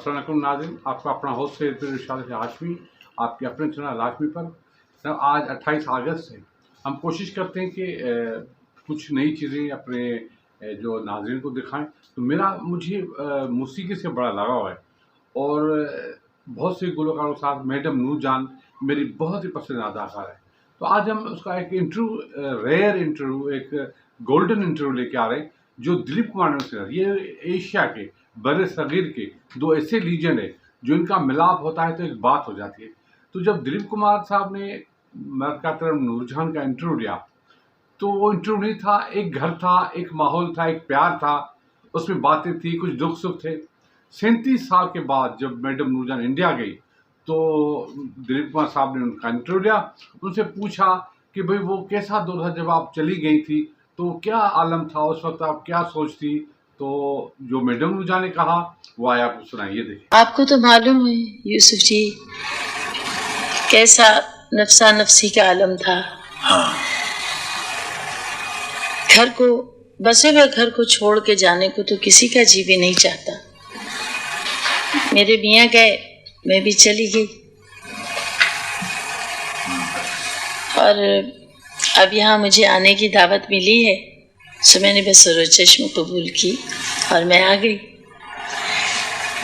अस्सलाम वालेकुम नाज़रीन, आपका अपना होस्ट है इरशाद हाशमी, आपके अपने चैनल हाशमी पर। आज 28 अगस्त है। हम कोशिश करते हैं कि कुछ नई चीज़ें अपने जो नाज़रीन को दिखाएं। तो मुझे मौसीकी से बड़ा लगाव है और बहुत से गुलकारों के साथ मैडम नूर जान मेरी बहुत ही पसंदीदा अदाकार है। तो आज हम उसका एक इंटरव्यू, रेयर इंटरव्यू, एक गोल्डन इंटरव्यू लेके आ रहे हैं जो दिलीप कुमार ने उसके साथ। ये एशिया के बड़े सगीर के दो ऐसे लीजेंड है जो इनका मिलाप होता है तो एक बात हो जाती है। तो जब दिलीप कुमार साहब ने मरकातरम नूरजहान का इंटरव्यू लिया तो वो इंटरव्यू नहीं था, एक घर था, एक माहौल था, एक प्यार था, उसमें बातें थी, कुछ दुख सुख थे। 37 साल के बाद जब मैडम नूरजहान इंडिया गई तो दिलीप कुमार साहब ने उनका इंटरव्यू लिया, उनसे पूछा कि भाई वो कैसा दौर था जब आप चली गई थी, तो क्या आलम था उस वक्त, आप क्या सोचती। तो जो मैडम नूरजहान ने कहा वो आया, आपको सुनाइए, देखिए। आपको तो मालूम है यूसुफ जी कैसा नफसा नफसी का आलम था। हाँ। घर को, बसे हुए घर को छोड़ के जाने को तो किसी का जी भी नहीं चाहता। मेरे मियाँ गए, मैं भी चली गई। और अब यहाँ मुझे आने की दावत मिली है, सो मैंने बस चश्म कबूल की और मैं आ गई।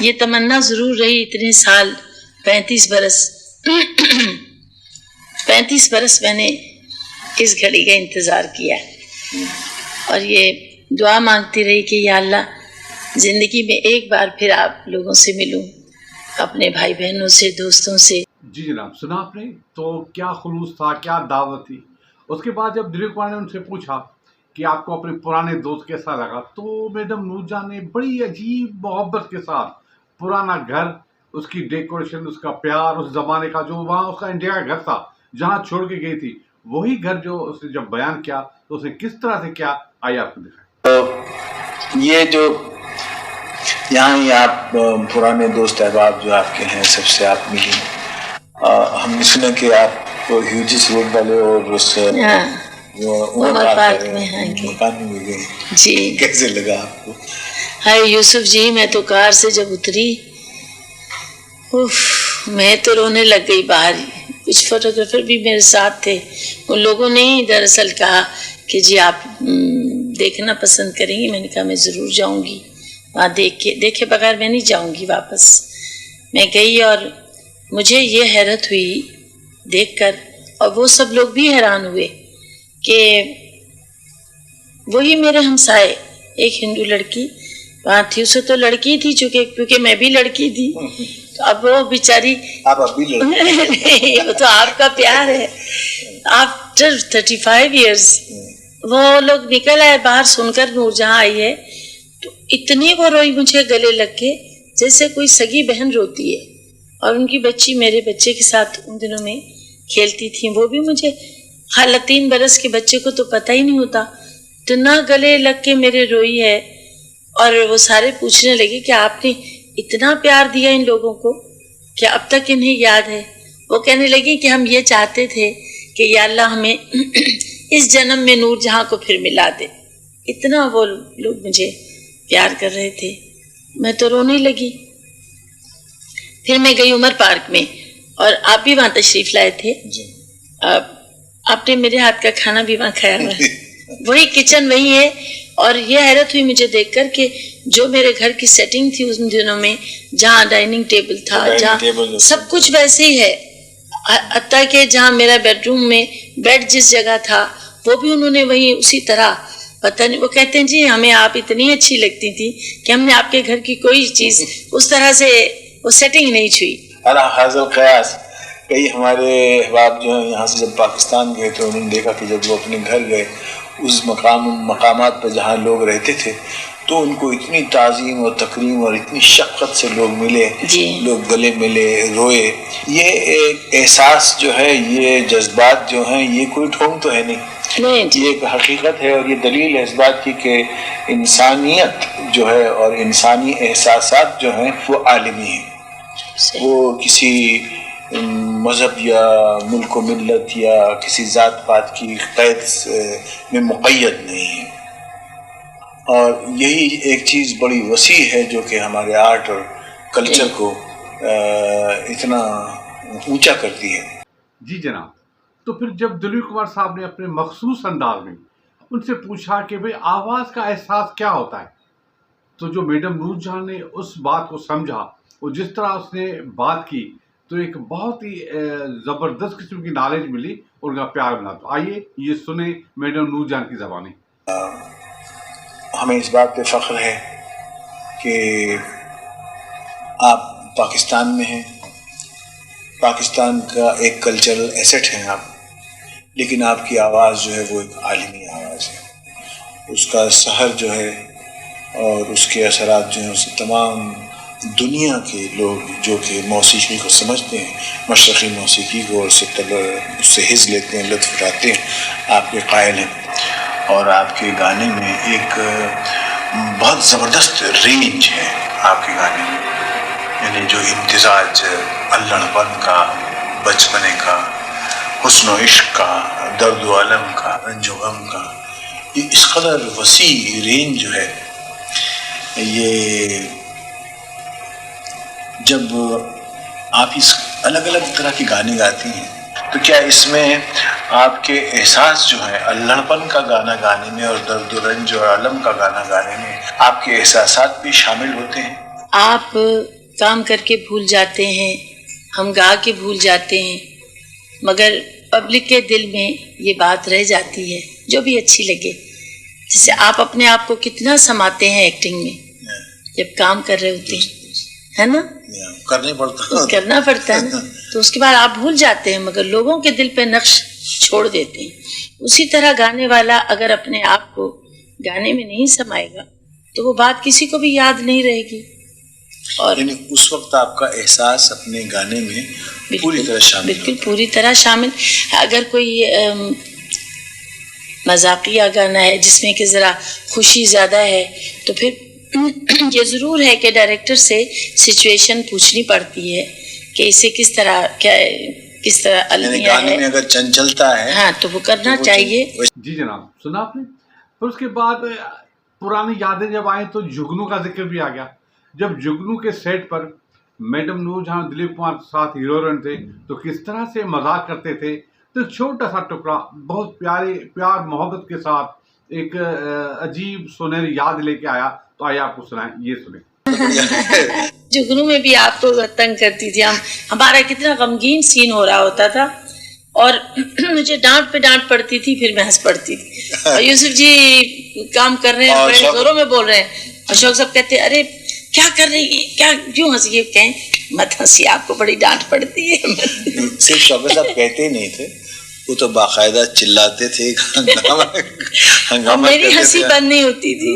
ये तमन्ना ज़रूर रही इतने साल, 35 बरस मैंने इस घड़ी का इंतज़ार किया और ये दुआ मांगती रही कि या अल्लाह ज़िंदगी में एक बार फिर आप लोगों से मिलूं, अपने भाई बहनों से, दोस्तों से। जी जनाब, सुना आपने। तो क्या खुलूस था, क्या दावत थी। उसके बाद जब दिलीप कुमार ने उनसे पूछा कि आपको अपने पुराने दोस्त कैसा लगा, तो मैडम नूरजहान ने बड़ी अजीब मोहब्बत के साथ पुराना घर, उसकी डेकोरेशन, उसका प्यार, उस जमाने का जो वहाँ उसका इंडिया का घर था जहाँ छोड़ के गई थी, वही घर जो उसने जब बयान किया तो उसने किस तरह से किया, आइए आपको दिखाएं। तो ये जो यहाँ ही आप पुराने दोस्त अहबाब जो आपके हैं सबसे आप मिली। हमने सुना कि आप ह्यूजिस रोड वाले और उस उमर पार्क में मकान में गए जी। कैसे लगा आपको? हाय यूसुफ जी, मैं तो कार से जब उतरी, मैं तो रोने लग गई बाहर ही। कुछ फोटोग्राफर भी मेरे साथ थे। उन लोगों ने ही दरअसल कहा कि जी आप देखना पसंद करेंगी। मैंने कहा मैं ज़रूर जाऊंगी, वहाँ देखे बगैर मैं नहीं जाऊंगी वापस। मैं गई और मुझे ये हैरत हुई देखकर, और वो सब लोग भी हैरान हुए कि वही मेरे हमसाए एक हिंदू लड़की वहाँ थी। उसे तो लड़की थी क्योंकि मैं भी लड़की थी। तो अब वो बेचारी, आप अभी नहीं, वो तो आपका प्यार है। आफ्टर 35 years वो लोग निकल आए बाहर, सुनकर नूरजहां आई है तो इतनी वो रोई मुझे गले लग के जैसे कोई सगी बहन रोती है। और उनकी बच्ची मेरे बच्चे के साथ उन दिनों में खेलती थी। वो भी मुझे, हाल 3 बरस के बच्चे को तो पता ही नहीं होता, इतना गले लग के मेरे रोई है। और वो सारे पूछने लगे कि आपने इतना प्यार दिया इन लोगों को, क्या अब तक इन्हें याद है? वो कहने लगी कि हम ये चाहते थे कि या अल्लाह हमें इस जन्म में नूरजहां को फिर मिला दे। इतना वो लोग मुझे प्यार कर रहे थे। मैं तो रोने लगी। फिर मैं गई उमर पार्क में और आप भी वहाँ तशरीफ लाए थे। आपने मेरे हाथ का खाना भी वहाँ खाया हुआ है। वही किचन वही है। और ये हैरत हुई मुझे देखकर कि जो मेरे घर की सेटिंग थी उन दिनों में, जहाँ डाइनिंग टेबल था, जहाँ सब कुछ वैसे ही है, हत्ता कि जहाँ मेरा बेडरूम में बेड जिस जगह था वो भी उन्होंने वही उसी तरह, पता नहीं, वो कहते हैं जी हमें आप इतनी अच्छी लगती थी कि हमने आपके घर की कोई चीज उस तरह से वो सेटिंग नहीं छुई। हाज़िल क़यास कई हमारे अहबाब जो हैं यहाँ से जब पाकिस्तान गए तो उन्होंने देखा कि जब वो अपने घर गए उस मकामात पर जहाँ लोग रहते थे तो उनको इतनी ताज़ीम और तकरीम और इतनी शफ़क़त से लोग मिले, लोग गले मिले, रोए। ये एक एहसास जो है, ये जज्बात जो हैं, ये कोई ढोंग तो है नहीं, ये एक हकीकत है। और ये दलील है इस बात की कि इंसानियत जो है और इंसानी एहसासात जो हैं वो आलमी हैं। वो किसी मज़हब या मुल्क व मिल्लत या किसी ज़ात पात की क़ैद में मुक़य्यद नहीं है। और यही एक चीज़ बड़ी वसी है जो कि हमारे आर्ट और कल्चर को इतना ऊंचा करती है। जी जनाब। तो फिर जब दिलीप कुमार साहब ने अपने मखसूस अंदाज में उनसे पूछा कि भाई आवाज़ का एहसास क्या होता है, तो जो मैडम नूर जहां ने उस बात को समझा और जिस तरह उसने बात की, तो एक बहुत ही ज़बरदस्त किस्म की नॉलेज मिली और उनका प्यार मिला। तो आइए ये सुने मैडम नूर जहां की ज़बानी। हमें इस बात पे फ़ख्र है कि आप पाकिस्तान में हैं, पाकिस्तान का एक कल्चरल एसेट हैं आप, लेकिन आपकी आवाज़ जो है वो एक आलमी आवाज़ है। उसका सहर जो है और उसके असरात जो हैं उसे तमाम दुनिया के लोग जो कि मौसीकी को समझते हैं, मशरक़ी मौसीकी को, उससे हिज़ लेते हैं, लुत्फ़ उठाते हैं, आपके कायल हैं। और आपके गाने में एक बहुत ज़बरदस्त रेंज है आपके गाने में, यानी जो इम्तिज़ाज अल्हड़पन का, बचपने का, हुस्न इश्क का, दर्द व अलम का, रंज व गम का, ये इस कदर वसी रेंज जो है, ये जब आप इस अलग अलग तरह के गाने गाती हैं, तो क्या इसमें आपके एहसास जो है अल्हड़पन का गाना गाने में और दर्द रंज और अलम का गाना गाने में आपके एहसासात भी शामिल होते हैं? आप काम करके भूल जाते हैं, हम गा के भूल जाते हैं, मगर पब्लिक के दिल में ये बात रह जाती है जो भी अच्छी लगे। जैसे आप अपने आप को कितना समाते हैं एक्टिंग में जब काम कर रहे होते हैं, है ना? करना पड़ता है ना, तो उसके बाद आप भूल जाते हैं मगर लोगों के दिल पे नक्श छोड़ देते हैं। उसी तरह गाने वाला अगर अपने आप को गाने में नहीं समाएगा तो वो बात किसी को भी याद नहीं रहेगी। और यानी उस वक्त आपका एहसास अपने गाने में पूरी तरह शामिल, बिल्कुल पूरी तरह शामिल। अगर कोई मजाकिया गाना है जिसमें कि ज़रा खुशी ज़्यादा है तो फिर ये ज़रूर है कि डायरेक्टर से सिचुएशन पूछनी पड़ती है कि इसे किस तरह अलमिया गाने में अगर चंचलता है, हाँ, तो वो करना चाहिए। जी जनाब, सुना आपने। फिर उसके बाद पुरानी यादें जब आए तो जुगनू का जिक्र भी आ गया। जब जुगनू के सेट पर मैडम नूर जहां दिलीप कुमार के साथ हीरोइन थे तो किस तरह से मजाक करते थे, तो एक छोटा सा टुकड़ा बहुत प्यार मोहब्बत के साथ एक अजीब सुनहरी याद लेके आया। तो आइए आपको सुनाएं, ये सुने। जुगनू में भी आपको तंग करती थी, हमारा कितना गमगीन सीन हो रहा होता था और मुझे डांट पे डांट पड़ती थी, फिर मैं हंस पड़ती थी। और यूसुफ जी काम कर रहे हैं, बड़े जोरों में बोल रहे हैं, अशोक साहब कहते अरे क्या कर रही है, क्या क्यों हंसी है? कहें मत हंसी, आपको बड़ी डांट पड़ती है। सिर्फ शौकत साहब कहते ही नहीं थे, वो तो बाकायदा चिल्लाते थे, हंगामा मेरी हंसी बंद नहीं होती थी।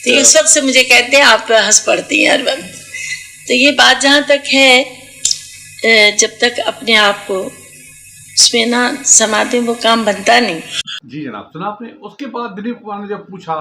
तो इस वक्त से मुझे कहते हैं आप हंस पड़ती हैं हर वक्त। तो ये बात जहाँ तक है, जब तक अपने आप को उसमें ना समाते वो काम बनता नहीं। जी जनाब, सुना आपने। उसके बाद दिलीप कुमार ने जब पूछा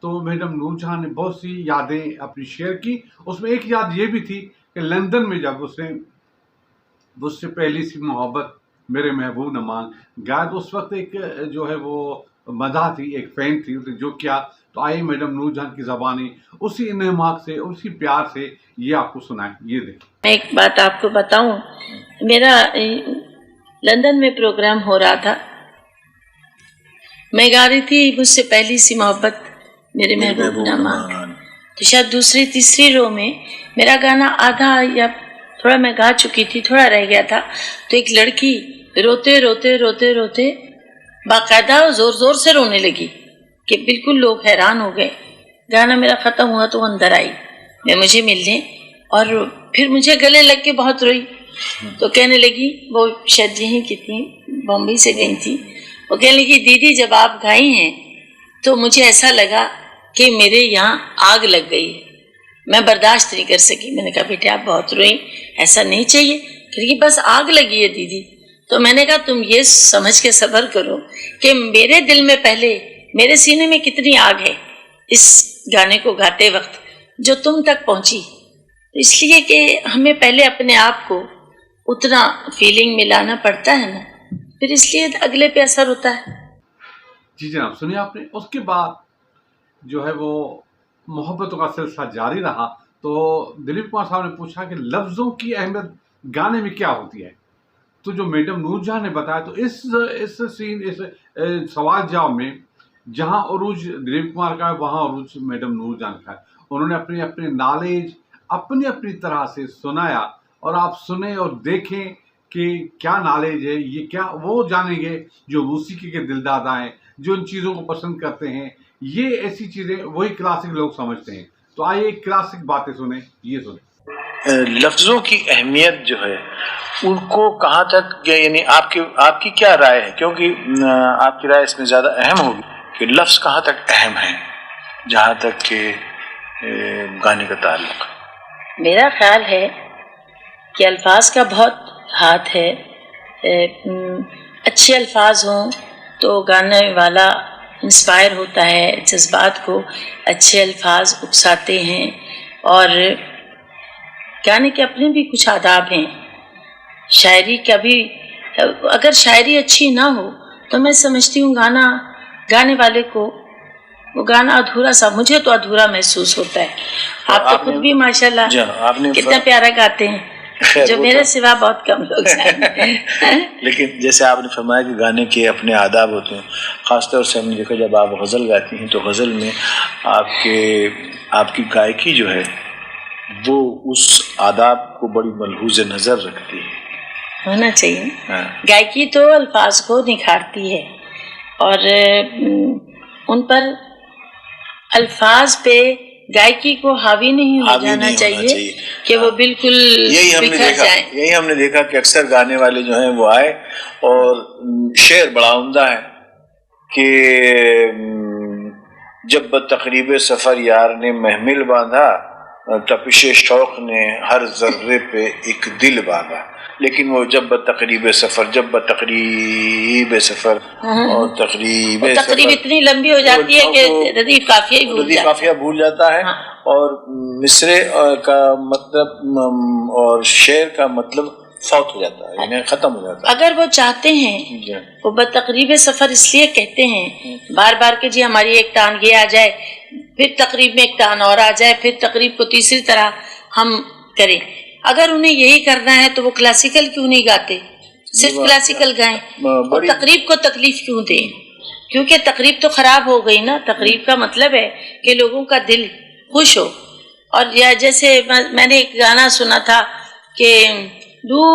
तो मैडम नूर जहां ने बहुत सी यादें अपनी शेयर की। उसमें एक याद ये भी थी कि लंदन में जब उससे पहली सी मोहब्बत मेरे महबूब न मान गाया, तो उस वक्त एक जो है वो मज़ा थी, एक फैन थी, उसने जो किया। तो आइए मैडम नूर जहां की ज़बानी उसी इन्हमाक से, उसी प्यार से ये आपको सुनाए, ये देखिए। मैं एक बात आपको बताऊं, मेरा लंदन में प्रोग्राम हो रहा था, मैं गा रही थी मुझसे पहली सी मोहब्बत मेरे महबूब न मान। तो शायद दूसरी तीसरी रो में मेरा गाना आधा या थोड़ा मैं गा चुकी थी, थोड़ा रह गया था। तो एक लड़की रोते रोते रोते रोते बाकायदा जोर जोर से रोने लगी कि बिल्कुल लोग हैरान हो गए। गाना मेरा ख़त्म हुआ तो वो अंदर आई मुझे मिलने और फिर मुझे गले लग के बहुत रोई। तो कहने लगी, वो शायद यहीं की थी, बॉम्बे से गई थी, वो कहने लगी दीदी जब आप गाई हैं तो मुझे ऐसा लगा कि मेरे यहाँ आग लग गई, मैं बर्दाश्त नहीं कर सकी। मैंने कहा बेटे आप बहुत रोई, ऐसा नहीं चाहिए। क्योंकि बस आग लगी है दीदी। तो मैंने कहा तुम ये समझ के सब्र करो कि मेरे दिल में पहले, मेरे सीने में कितनी आग है इस गाने को गाते वक्त जो तुम तक पहुंची। इसलिए कि हमें पहले अपने आप को उतना फीलिंग मिलाना पड़ता है ना, फिर इसलिए अगले पे असर होता है। जी जनाब, सुनिए आपने। उसके बाद जो है वो मोहब्बतों का सिलसिला जारी रहा। तो दिलीप कुमार साहब ने पूछा कि लफ्ज़ों की अहमियत गाने में क्या होती है। तो जो मैडम नूरजहां ने बताया, तो इस सीन इस सवाल जवाब में जहां अरूज दिलीप कुमार का है वहां अरूज मैडम नूरजहां का है। उन्होंने अपनी अपनी नॉलेज अपनी अपनी तरह से सुनाया, और आप सुने और देखें कि क्या नॉलेज है, ये क्या वो जानेंगे जो मौसीकी के दिलदादा हैं, जो इन चीज़ों को पसंद करते हैं। ये ऐसी चीज़ें वही क्लासिक लोग समझते हैं। तो आइए क्लासिक बातें सुने, ये सुने। लफ्जों की अहमियत जो है उनको कहाँ तक, यानी आपकी क्या राय है, क्योंकि आपकी राय इसमें ज़्यादा अहम होगी कि लफ्ज़ कहाँ तक अहम है जहाँ तक कि गाने का ताल्लुक। मेरा ख्याल है कि अल्फाज का बहुत हाथ है। अच्छे अल्फाज हों तो गाने वाला इंस्पायर होता है, जज्बात को अच्छे अल्फाज उकसाते हैं। और गाने के अपने भी कुछ आदाब हैं। शायरी का भी, अगर शायरी अच्छी ना हो तो मैं समझती हूँ गाने वाले को वो गाना अधूरा सा, मुझे तो अधूरा महसूस होता है। आप तो खुद भी माशाल्लाह कितना प्यारा गाते हैं, जो मेरे सिवा बहुत कम लोग हैं। लेकिन जैसे आपने फरमाया कि गाने के अपने आदाब होते हैं, ख़ासतौर से हमने देखा जब आप गज़ल गाती हैं तो गज़ल में आपकी गायकी जो है वो उस आदाब को बड़ी मलहूज़ नज़र रखती है। होना चाहिए। गायकी तो अल्फाज को निखारती है, और उन पर अल्फाज पे गायकी को हावी नहीं हो जाना चाहिए कि वो बिल्कुल बिखर जाए। यही हमने देखा कि अक्सर गाने वाले जो हैं वो आए, और शेर बड़ा उम्दा है कि जब बतकरीब सफ़र यार ने महमिल बांधा, तपिशे शौक ने हर जर्रे पे एक दिल बांधा। लेकिन वो जब बतकरीब सफ़र और तकरीब इतनी लंबी हो जाती है कि रदीफ काफिया भूल जाता है। और मिसरे का मतलब और शेर का मतलब फौत हो जाता है, यानी खत्म हो जाता है। अगर वो चाहते हैं, वो बतकरीब सफ़र इसलिए कहते हैं बार बार के जी हमारी एक तान ये आ जाए, फिर तकरीब में एक तान और आ जाए, फिर तकरीब को तीसरी तरह हम करें। अगर उन्हें यही करना है तो वो क्लासिकल क्यों नहीं गाते, सिर्फ क्लासिकल गाएं, और तकरीब को तकलीफ क्यों दें? क्योंकि तकरीब तो खराब हो गई ना। तकरीब का मतलब है कि लोगों का दिल खुश हो। और या जैसे मैंने एक गाना सुना था कि दूर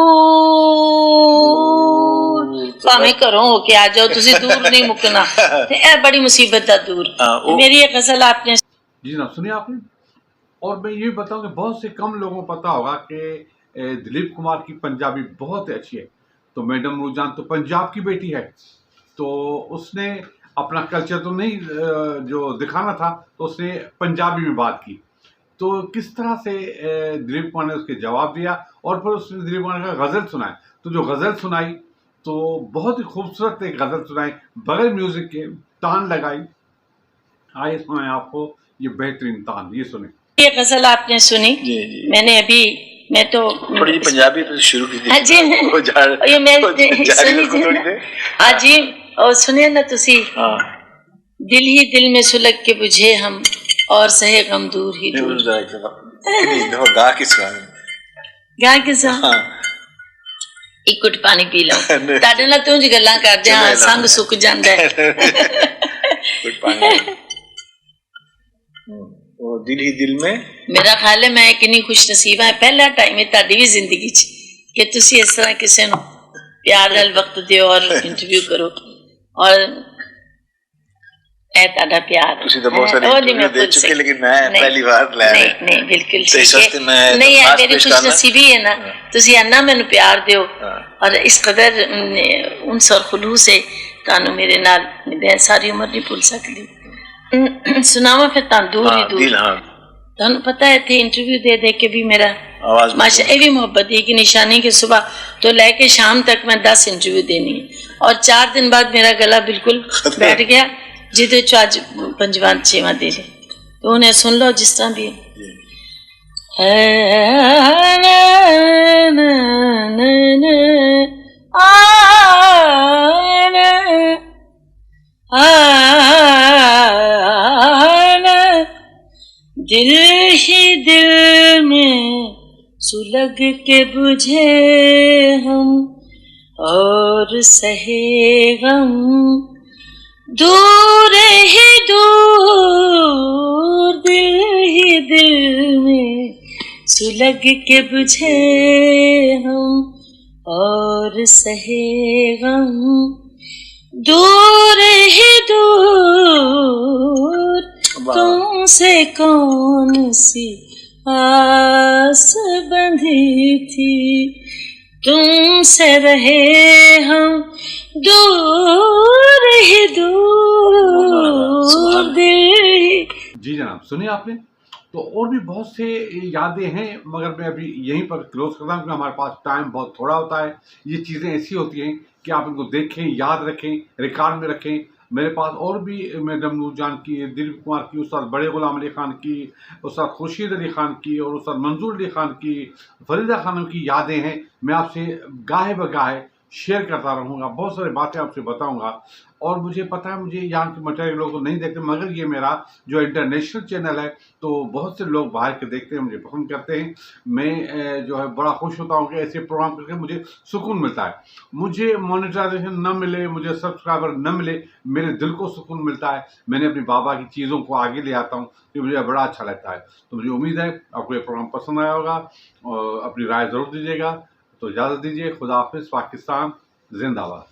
भावें घरों हो के आ जाओ, तुसी दूर नहीं मुकना, बड़ी मुसीबत है दूर। मेरी एक गज़ल आपने जी ना सुनिए आपने। और मैं ये बताऊं कि बहुत से कम लोगों को पता होगा कि दिलीप कुमार की पंजाबी बहुत अच्छी है। तो मैडम नूरजहां तो पंजाब की बेटी है, तो उसने अपना कल्चर तो नहीं जो दिखाना था, तो उसने पंजाबी में बात की। तो किस तरह से दिलीप कुमार ने उसके जवाब दिया, और फिर उसने दिलीप कुमार का गज़ल सुनाया। तो जो गज़ल सुनाई तो बहुत ही खूबसूरत एक गज़ल सुनाई, बगैर म्यूज़िक के तान लगाई। आइए सुनाए आपको ये बेहतरीन तान, ये सुने। ये गज़ल आपने सुनी? जी। मैं तो थोड़ी पंजाबी तो शुरू की थी। हाँ जी, ये मैं सुनी हाँ जी, और सुनिए ना तुसी। दिल ही दिल में सुलग के बुझे हम, और सहे गम दूर ही दूर। गा किस एक घुट पानी पी लो, ताड़े नाल तुंज गल्लां करदे हां संग सुक जांदा है। दिल ही दिल में, मेरा ख्याल है मैं कितनी खुश नसीब है, पहला टाइम है ताड़ी भी जिंदगी च कि तुसी इस तरह किसी नु प्यार नाल वक्त दियो और इंटरव्यू करो। और ए ताड़ा प्यार तुसी तो बहुत सारे इंटरव्यू दे चुके, लेकिन मैं पहली बार ले नहीं बिल्कुल नहीं है, मेरी खुश नसीबी है ना। तुसी अन्ना मैनू प्यार दियो, और इस कदर उनस और खुलूस से तानू मेरे नाल मैं सारी उम्र नहीं भूल सकती। सुनावा फिर दूर ही दूर। तुहानू पता है थे इंटरव्यू दे के भी मेरा माशा ये भी मोहब्बत है कि निशानी के सुबह तो लेके शाम तक मैं 10 इंटरव्यू देनी है, और 4 दिन बाद मेरा गला बिल्कुल बैठ गया, जिदे च अज 5वां 6वां दे दे। तो उन्हें सुन लो जिस तरह भी दिल ही दिल सुलग के बुझे हम और सहे गम, दूर ही दूर दिल ही दिल में सुलग के बुझे हम और सहे गम, दूर ही दूर तुमसे कौन सी आस बंधी थी, तुमसे रहे हम दूर ही दूर दिल। जी जनाब, सुनिए आपने। तो और भी बहुत से यादें हैं, मगर मैं अभी यहीं पर क्लोज करता हूँ क्योंकि हमारे पास टाइम बहुत थोड़ा होता है। ये चीज़ें ऐसी होती हैं कि आप इनको देखें, याद रखें, रिकॉर्ड में रखें। मेरे पास और भी मैडम नूरजान की, दिलीप कुमार की, उस्ताद बड़े गुलाम अली खान की, उस्ताद खुर्शीद अली खान की और उस्ताद मंजूर अली खान की, फरीदा खानम की यादें हैं। मैं आपसे गाहे बगाहे शेयर करता रहूँगा, बहुत सारी बातें आपसे बताऊँगा। और मुझे पता है, मुझे यहाँ के मटेरियल लोग नहीं देखते, मगर ये मेरा जो इंटरनेशनल चैनल है तो बहुत से लोग बाहर के देखते हैं, मुझे पसंद करते हैं। मैं जो है बड़ा खुश होता हूँ कि ऐसे प्रोग्राम करके मुझे सुकून मिलता है। मुझे मोनेटाइजेशन न मिले, मुझे सब्सक्राइबर न मिले, मेरे दिल को सुकून मिलता है। मैंने अपनी बाबा की चीज़ों को आगे ले आता हूँ तो मुझे बड़ा अच्छा लगता है। तो मुझे उम्मीद है आपको ये प्रोग्राम पसंद आया होगा और अपनी राय ज़रूर दीजिएगा। तो इजाज़त दीजिए, खुदा हाफिज़, पाकिस्तान जिंदाबाद।